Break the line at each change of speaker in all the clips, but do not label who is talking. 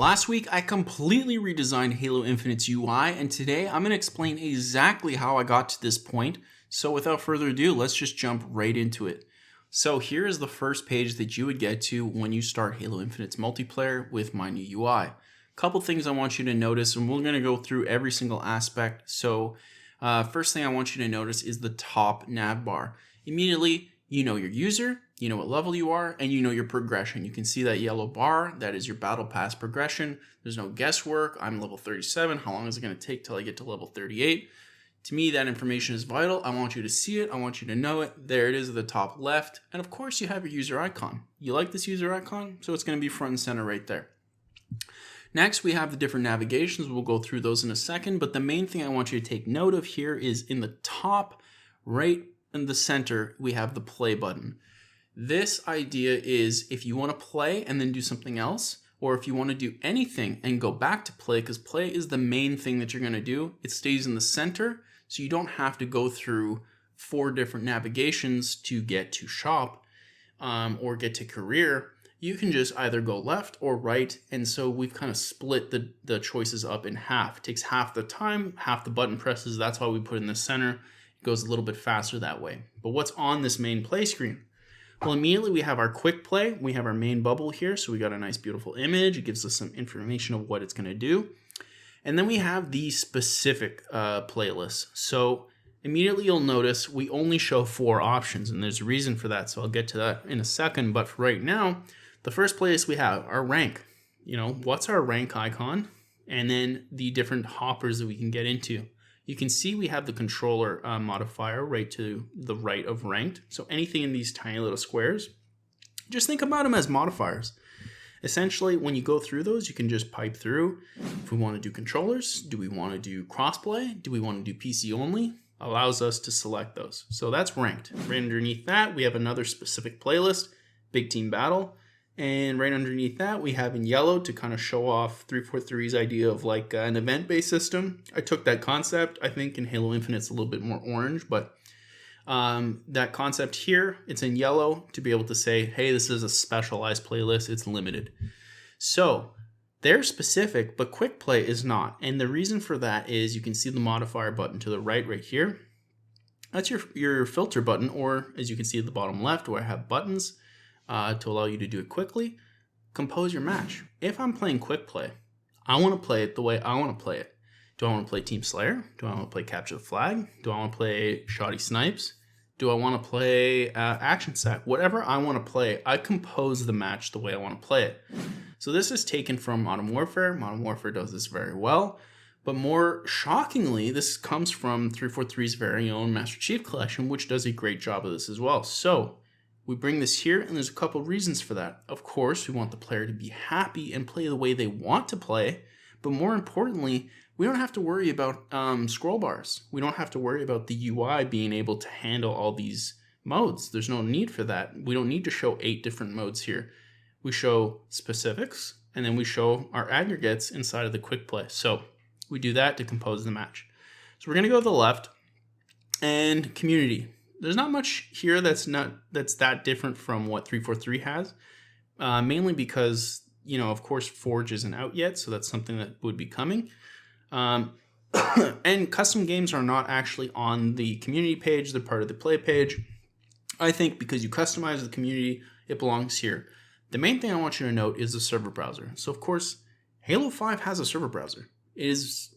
Last week, I completely redesigned Halo Infinite's UI, and today I'm going to explain exactly how I got to this point. So without further ado, let's just jump right into it. So here is the first page that you would get to when you start Halo Infinite's multiplayer with my new UI. Couple things I want you to notice, and we're going to go through every single aspect. So first thing I want you to notice is the top nav bar. Immediately, you know your user, you know what level you are, and you know your progression. You can see that yellow bar, that is your battle pass progression. There's no guesswork. I'm level 37. How long is it going to take till I get to level 38? To me, that information is vital. I want you to see it. I want you to know it. There it is at the top left. And of course, you have your user icon. You like this user icon? So it's going to be front and center right there. Next, we have the different navigations. We'll go through those in a second. But the main thing I want you to take note of here is in the top right in the center, we have the play button. This idea is if you want to play and then do something else, or if you want to do anything and go back to play, because play is the main thing that you're going to do, it stays in the center, so you don't have to go through 4 different navigations to get to shop or get to career. You can just either go left or right, and so we've kind of split the choices up in half. It takes half the time, half the button presses. That's why we put it in the center. It goes a little bit faster that way. But what's on this main play screen? Well, immediately we have our quick play. We have our main bubble here, so we got a nice beautiful image. It gives us some information of what it's going to do. And then we have the specific playlist. So immediately you'll notice we only show 4 options, and there's a reason for that, so I'll get to that in a second. But for right now, the first playlist we have, our rank. You know, what's our rank icon? And then the different hoppers that we can get into. You can see we have the controller modifier right to the right of ranked. So anything in these tiny little squares, just think about them as modifiers. Essentially, when you go through those, you can just pipe through. If we want to do controllers, do we want to do crossplay? Do we want to do PC only? Allows us to select those. So that's ranked. Right underneath that, we have another specific playlist, Big Team Battle. And right underneath that, we have in yellow to kind of show off 343's idea of like an event-based system. I took that concept. I think in Halo Infinite, it's a little bit more orange, but that concept here, it's in yellow to be able to say, hey, this is a specialized playlist. It's limited. So they're specific, but quick play is not. And the reason for that is you can see the modifier button to the right here. That's your filter button, or as you can see at the bottom left where I have buttons, to allow you to do it quickly. Compose your match. If I'm playing quick play, I want to play it the way I want to play it. Do I want to play Team Slayer? Do I want to play Capture the Flag? Do I want to play Shoddy Snipes? Do I want to play Action Sack? Whatever I want to play, I compose the match the way I want to play it. So this is taken from Modern Warfare. Modern Warfare does this very well. But more shockingly, this comes from 343's very own Master Chief Collection, which does a great job of this as well. So we bring this here, and there's a couple reasons for that. Of course, we want the player to be happy and play the way they want to play, but more importantly, we don't have to worry about scroll bars. We don't have to worry about the UI being able to handle all these modes. There's no need for that. We don't need to show 8 different modes here. We show specifics, and then we show our aggregates inside of the quick play. So we do that to compose the match. So we're going to go to the left, and community. There's not much here that's that different from what 343 has, mainly because, you know, of course, Forge isn't out yet, so that's something that would be coming. And custom games are not actually on the community page. They're part of the play page. I think because you customize the community, it belongs here. The main thing I want you to note is the server browser. So, of course, Halo 5 has a server browser. It is,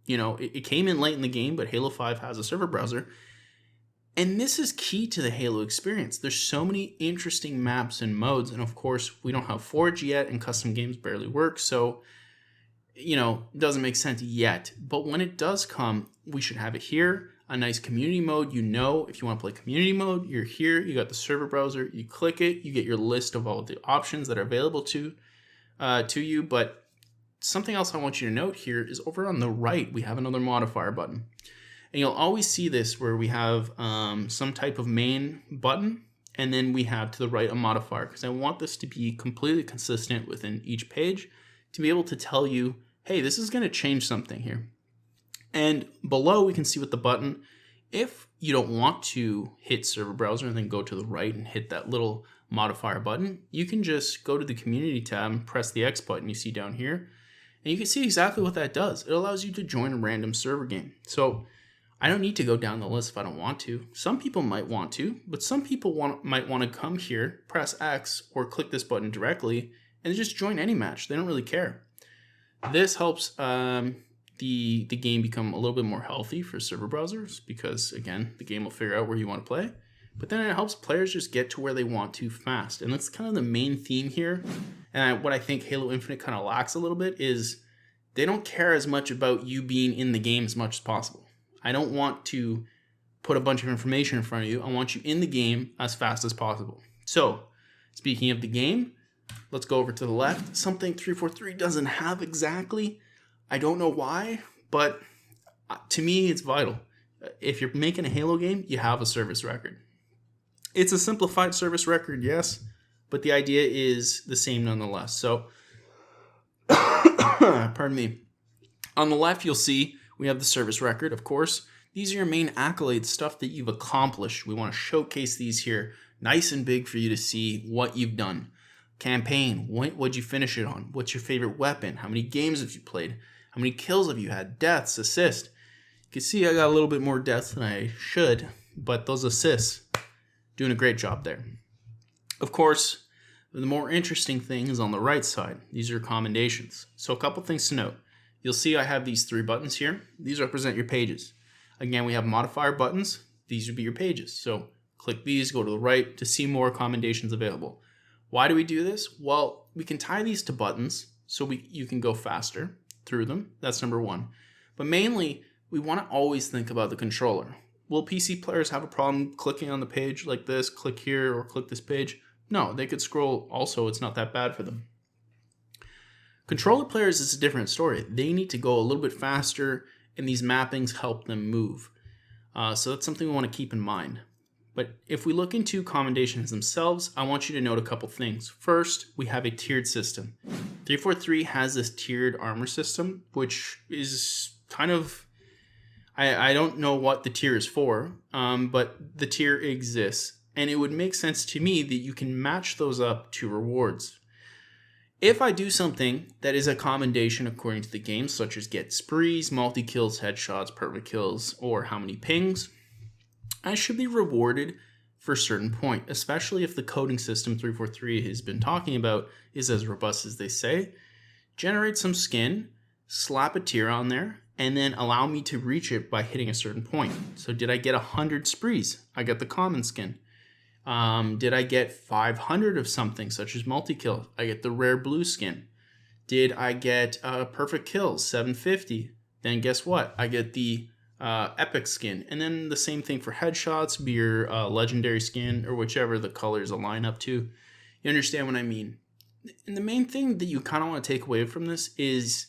you know, it came in late in the game, but Halo 5 has a server browser. And this is key to the Halo experience. There's so many interesting maps and modes. And of course, we don't have Forge yet, and custom games barely work. So, you know, it doesn't make sense yet. But when it does come, we should have it here. A nice community mode. You know, if you want to play community mode, you're here. You got the server browser. You click it. You get your list of all the options that are available to you. But something else I want you to note here is over on the right, we have another modifier button. And you'll always see this where we have some type of main button, and then we have to the right a modifier, because I want this to be completely consistent within each page to be able to tell you, hey, this is going to change something here. And below we can see with the button, if you don't want to hit server browser and then go to the right and hit that little modifier button, you can just go to the community tab and press the X button you see down here. And you can see exactly what that does. It allows you to join a random server game. So I don't need to go down the list if I don't want to. Some people might want to, but some people might want to come here, press X, or click this button directly, and just join any match. They don't really care. This helps the game become a little bit more healthy for server browsers because, again, the game will figure out where you want to play. But then it helps players just get to where they want to fast. And that's kind of the main theme here. And what I think Halo Infinite kind of lacks a little bit is they don't care as much about you being in the game as much as possible. I don't want to put a bunch of information in front of you. I want you in the game as fast as possible. So, speaking of the game, let's go over to the left. Something 343 doesn't have exactly. I don't know why, but to me, it's vital. If you're making a Halo game, you have a service record. It's a simplified service record, yes, but the idea is the same nonetheless. So, pardon me. On the left, you'll see we have the service record, of course. These are your main accolades, stuff that you've accomplished. We want to showcase these here nice and big for you to see what you've done. Campaign, what'd you finish it on? What's your favorite weapon? How many games have you played? How many kills have you had? Deaths, assists. You can see I got a little bit more deaths than I should, but those assists, doing a great job there. Of course, the more interesting thing is on the right side. These are commendations. So a couple things to note. You'll see I have these 3 buttons here. These represent your pages. Again, we have modifier buttons. These would be your pages. So click these, go to the right to see more commendations available. Why do we do this? Well, we can tie these to buttons so you can go faster through them. That's number 1. But mainly, we want to always think about the controller. Will PC players have a problem clicking on the page like this, click here, or click this page? No, they could scroll also. It's not that bad for them. Controller players is a different story. They need to go a little bit faster, and these mappings help them move. So that's something we want to keep in mind. But if we look into commendations themselves, I want you to note a couple things. First, we have a tiered system. 343 has this tiered armor system, which is kind of, I don't know what the tier is for, but the tier exists. And it would make sense to me that you can match those up to rewards. If I do something that is a commendation according to the game, such as get sprees, multi-kills, headshots, perfect kills, or how many pings, I should be rewarded for a certain point, especially if the coding system 343 has been talking about is as robust as they say. Generate some skin, slap a tier on there, and then allow me to reach it by hitting a certain point. So did I get 100 sprees? I got the common skin. Did I get 500 of something such as multi-kill? I get the rare blue skin. Did I get perfect kills, 750? Then guess what? I get the epic skin. And then the same thing for headshots, be your legendary skin, or whichever the colors align up to. You understand what I mean? And the main thing that you kind of want to take away from this is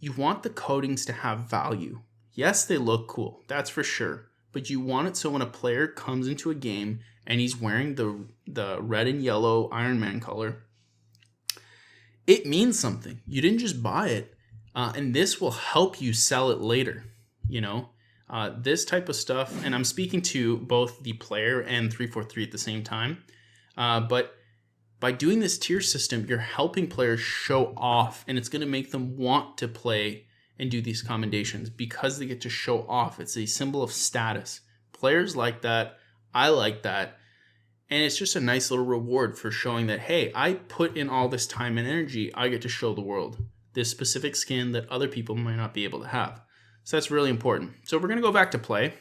you want the coatings to have value. Yes, they look cool, that's for sure. But you want it so when a player comes into a game and he's wearing the red and yellow Iron Man color, it means something. You didn't just buy it, and this will help you sell it later. You know, this type of stuff, and I'm speaking to both the player and 343 at the same time, but by doing this tier system, you're helping players show off, and it's going to make them want to play and do these commendations because they get to show off. It's a symbol of status. Players like that. I like that. And it's just a nice little reward for showing that, hey, I put in all this time and energy. I get to show the world this specific skin that other people might not be able to have. So that's really important. So we're going to go back to play.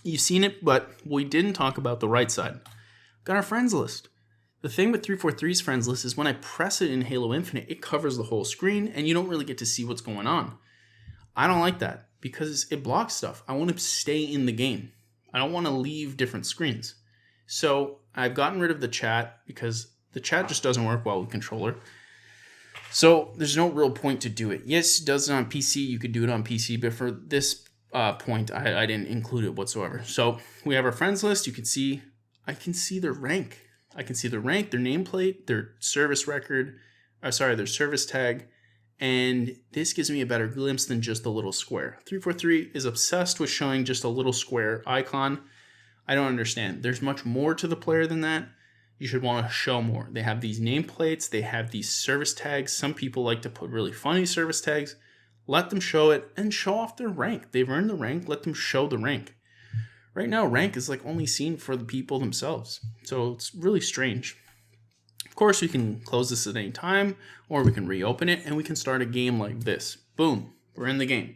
You've seen it, but we didn't talk about the right side. Got our friends list. The thing with 343's friends list is when I press it in Halo Infinite, it covers the whole screen and you don't really get to see what's going on. I don't like that because it blocks stuff. I want to stay in the game. I don't want to leave different screens. So I've gotten rid of the chat because the chat just doesn't work well with controller. So there's no real point to do it. Yes, it does it on PC. You could do it on PC, but for this point, I didn't include it whatsoever. So we have our friends list. You can see, I can see their rank. I can see their rank, their nameplate, their service record, their service tag, and this gives me a better glimpse than just a little square. 343 is obsessed with showing just a little square icon. I don't understand. There's much more to the player than that. you should want to show more. They have these nameplates, they have these service tags. Some people like to put really funny service tags. Let them show it and show off their rank. They've earned the rank, let them show the rank. Right now, rank is like only seen for the people themselves. So it's really strange. Of course, we can close this at any time, or we can reopen it and we can start a game like this. Boom, we're in the game.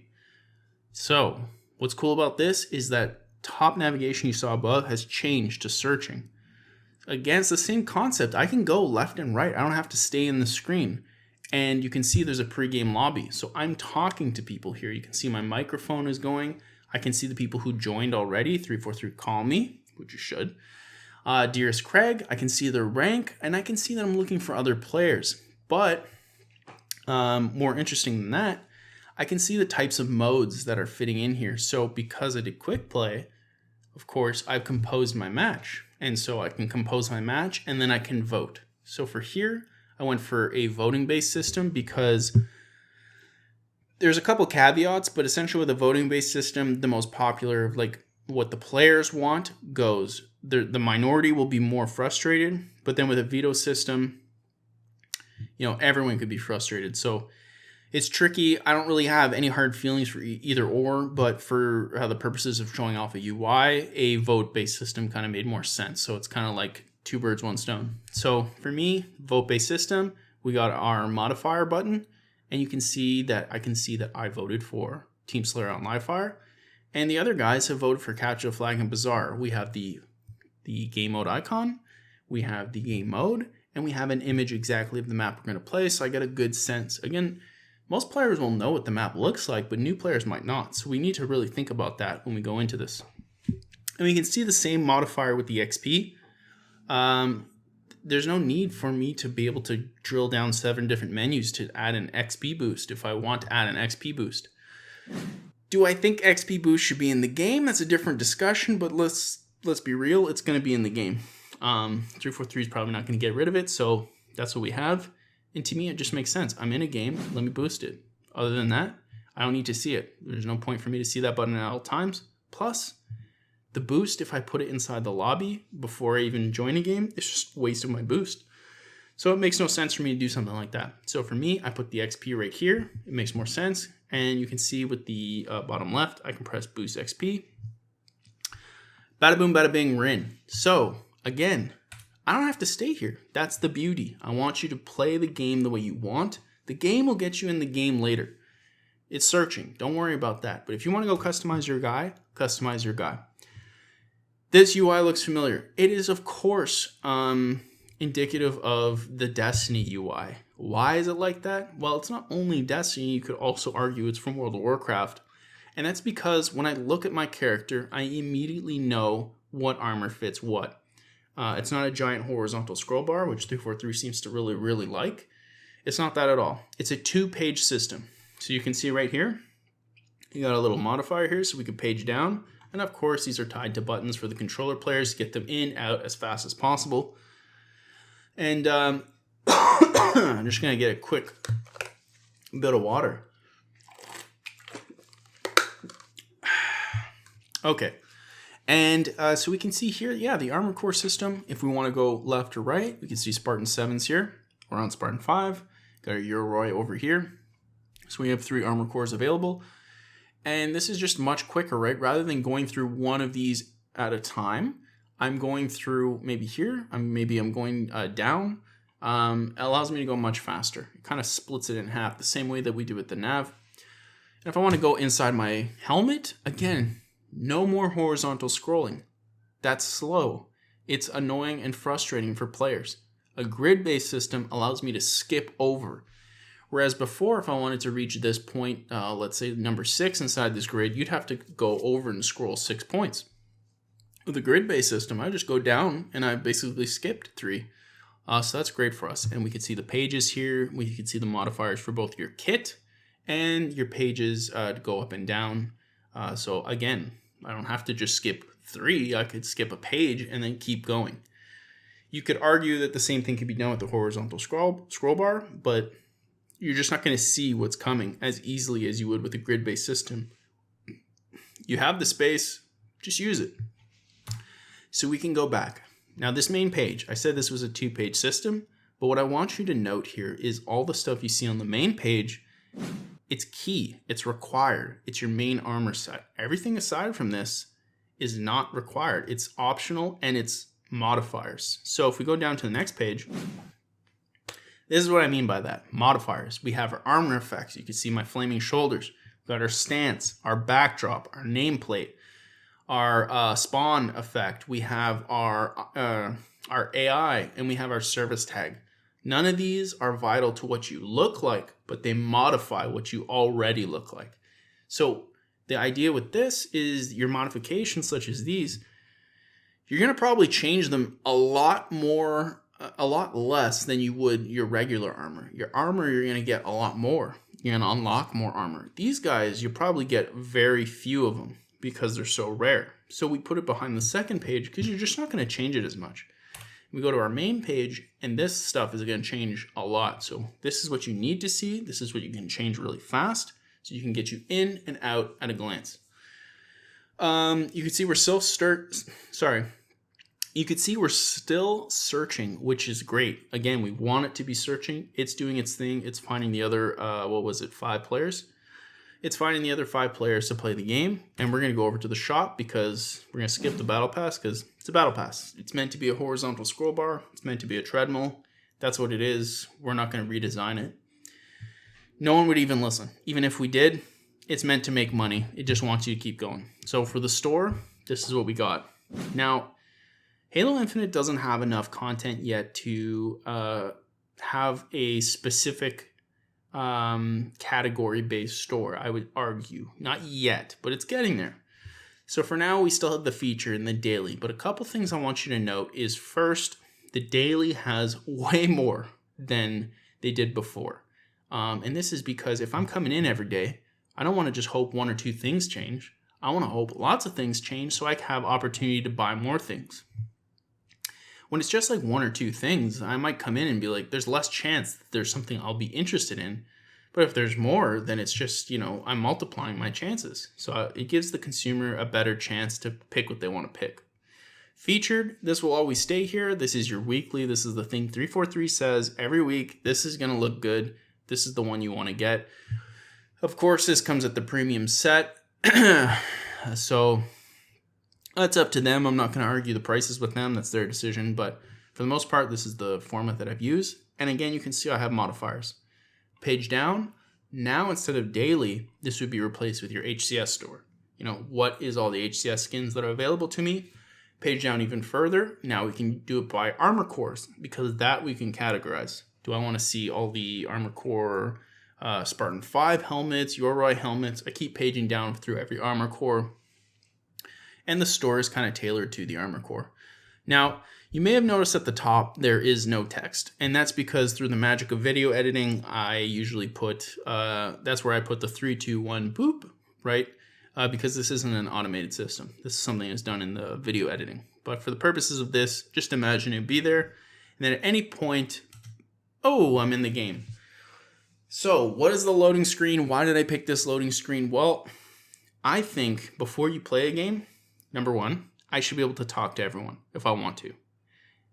So what's cool about this is that top navigation you saw above has changed to searching. Again, it's the same concept. I can go left and right. I don't have to stay in the screen. And you can see there's a pre-game lobby. So I'm talking to people here. You can see my microphone is going. I can see the people who joined already. 343 call me, which you should. Dearest Craig, I can see their rank, and I can see that I'm looking for other players. But more interesting than that, I can see the types of modes that are fitting in here. So because I did quick play, of course, I've composed my match. And so I can compose my match, and then I can vote. So for here, I went for a voting-based system because there's a couple caveats, but essentially with a voting-based system, the most popular, like what the players want goes. The minority will be more frustrated, but then with a veto system, everyone could be frustrated. So it's tricky. I don't really have any hard feelings for either or, but for the purposes of showing off a UI, a vote-based system kind of made more sense. So it's kind of like two birds, one stone. So for me, vote-based system, we got our modifier button, and you can see that I voted for Team Slayer on Livefire, and the other guys have voted for Capture the Flag and Bazaar. We have the game mode icon, we have the game mode, and we have an image exactly of the map we're going to play, so I get a good sense. Again, most players will know what the map looks like, but new players might not, so we need to really think about that when we go into this. And we can see the same modifier with the XP. There's no need for me to be able to drill down 7 different menus to add an XP boost if I want to add an XP boost. Do I think XP boost should be in the game? That's a different discussion, but let's be real, it's going to be in the game. 343 is probably not going to get rid of it, so that's what we have. And to me, it just makes sense. I'm in a game, let me boost it. Other than that, I don't need to see it. There's no point for me to see that button at all times. Plus, the boost, if I put it inside the lobby before I even join a game, it's just wasting my boost. So it makes no sense for me to do something like that. So for me, I put the XP right here. It makes more sense. And you can see with the bottom left, I can press boost XP. Bada boom, bada bing, we're in. So again, I don't have to stay here. That's the beauty. I want you to play the game the way you want. The game will get you in the game later. It's searching. Don't worry about that. But if you want to go customize your guy, customize your guy. This UI looks familiar. It is, of course, indicative of the Destiny UI. Why is it like that? Well, it's not only Destiny. You could also argue it's from World of Warcraft. And that's because when I look at my character, I immediately know what armor fits what. It's not a giant horizontal scroll bar, which 343 seems to really, really like. It's not that at all. It's a 2-page system. So you can see right here, you got a little modifier here so we can page down. And of course, these are tied to buttons for the controller players to get them in, out as fast as possible. And I'm just going to get a quick bit of water. Okay. And so we can see here, yeah, the armor core system. If we want to go left or right, we can see Spartan 7s here. We're on Spartan 5. Got our Yoroi over here. So we have 3 armor cores available. And this is just much quicker, right? Rather than going through one of these at a time, I'm going through maybe here. Maybe I'm going down. It allows me to go much faster. It kind of splits it in half the same way that we do with the nav. And if I want to go inside my helmet, again, no more horizontal scrolling. That's slow. It's annoying and frustrating for players. A grid-based system allows me to skip over. Whereas before, if I wanted to reach this point, let's say number 6 inside this grid, you'd have to go over and scroll 6 points. With a grid-based system, I just go down and I basically skipped 3. So that's great for us. And we can see the pages here. We can see the modifiers for both your kit and your pages to go up and down. So again, I don't have to just skip 3. I could skip a page and then keep going. You could argue that the same thing could be done with the horizontal scroll bar, but you're just not going to see what's coming as easily as you would with a grid-based system. You have the space, just use it. So we can go back. Now this main page, I said this was a 2-page system, but what I want you to note here is all the stuff you see on the main page, it's key, it's required, it's your main armor set. Everything aside from this is not required. It's optional and it's modifiers. So if we go down to the next page, this is what I mean by that. Modifiers. We have our armor effects. You can see my flaming shoulders. We've got our stance, our backdrop, our nameplate, our spawn effect. We have our AI, and we have our service tag. None of these are vital to what you look like, but they modify what you already look like. So the idea with this is your modifications such as these, you're going to probably change them a lot less than you would your regular armor. Your armor, you're going to get a lot more. You're going to unlock more armor. These guys, you probably get very few of them because they're so rare. So we put it behind the second page because you're just not going to change it as much. We go to our main page, and this stuff is going to change a lot. So this is what you need to see. This is what you can change really fast, so you can get you in and out at a glance. You can see we're still You can see we're still searching, which is great. Again, we want it to be searching. It's doing its thing. It's finding the other, 5 players. It's finding the other 5 players to play the game. And we're going to go over to the shop because we're going to skip the battle pass because it's a battle pass. It's meant to be a horizontal scroll bar. It's meant to be a treadmill. That's what it is. We're not going to redesign it. No one would even listen. Even if we did, it's meant to make money. It just wants you to keep going. So for the store, this is what we got. Now, Halo Infinite doesn't have enough content yet to have a specific category-based store, I would argue. Not yet, but it's getting there. So for now, we still have the feature in the daily. But a couple things I want you to note is first, the daily has way more than they did before. And this is because if I'm coming in every day, I don't want to just hope 1 or 2 things change. I want to hope lots of things change so I can have opportunity to buy more things. When it's just like 1 or 2 things, I might come in and be like, there's less chance that there's something I'll be interested in. But if there's more, then it's just, I'm multiplying my chances. So it gives the consumer a better chance to pick what they want to pick. Featured, this will always stay here. This is your weekly. This is the thing 343 says every week. This is going to look good. This is the one you want to get. Of course, this comes at the premium set. So that's up to them. I'm not going to argue the prices with them. That's their decision. But for the most part, this is the format that I've used. And again, you can see I have modifiers. Page down. Now, instead of daily, this would be replaced with your HCS store. What is all the HCS skins that are available to me? Page down even further. Now we can do it by armor cores because that we can categorize. Do I want to see all the armor core Spartan 5 helmets, Yoroi helmets? I keep paging down through every armor core. And the store is kind of tailored to the armor core. Now, you may have noticed at the top there is no text. And that's because through the magic of video editing, I usually put, that's where I put the 3, 2, 1, boop, right? Because this isn't an automated system. This is something that's done in the video editing. But for the purposes of this, just imagine it be there. And then at any point, oh, I'm in the game. So what is the loading screen? Why did I pick this loading screen? Well, I think before you play a game, number 1, I should be able to talk to everyone if I want to.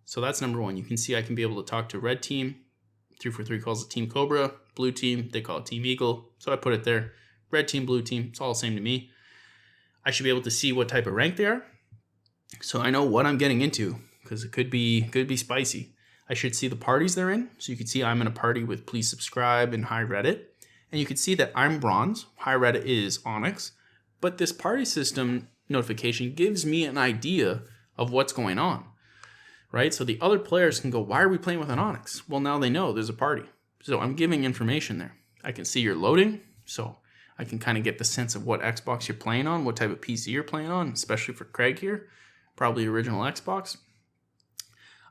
So that's number 1. You can see I can be able to talk to red team. 343 calls it Team Cobra. Blue team, they call it Team Eagle. So I put it there. Red team, blue team, it's all the same to me. I should be able to see what type of rank they are. So I know what I'm getting into because it could be spicy. I should see the parties they're in. So you can see I'm in a party with Please Subscribe and High Reddit. And you can see that I'm bronze. High Reddit is Onyx. But this party system notification gives me an idea of what's going on, right? So the other players can go, why are we playing with an Onyx? Well, now they know there's a party. So I'm giving information there. I can see you're loading. So I can kind of get the sense of what Xbox you're playing on, what type of PC you're playing on, especially for Craig here, probably original Xbox.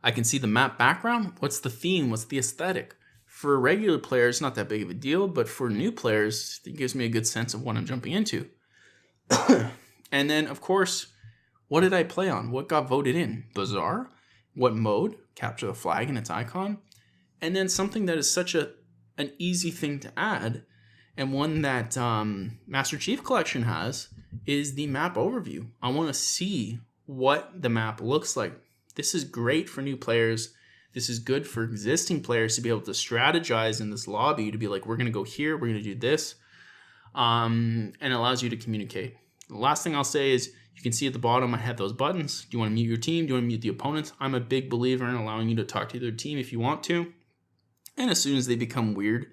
I can see the map background. What's the theme? What's the aesthetic? For regular players, not that big of a deal, but for new players, it gives me a good sense of what I'm jumping into. And then, of course, what did I play on? What got voted in? Bazaar? What mode? Capture the flag and its icon. And then something that is such an easy thing to add, and one that Master Chief Collection has, is the map overview. I want to see what the map looks like. This is great for new players. This is good for existing players to be able to strategize in this lobby, to be like, we're going to go here, we're going to do this, and it allows you to communicate. The last thing I'll say is you can see at the bottom I have those buttons. Do you want to mute your team? Do you want to mute the opponents? I'm a big believer in allowing you to talk to their team if you want to. And as soon as they become weird,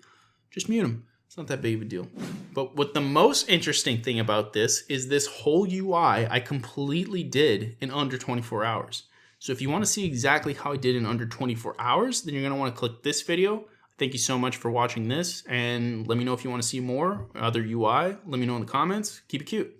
just mute them. It's not that big of a deal. But what the most interesting thing about this is this whole UI I completely did in under 24 hours. So if you want to see exactly how I did in under 24 hours, then you're going to want to click this video. Thank you so much for watching this, and let me know if you want to see more other UI. Let me know in the comments. Keep it cute.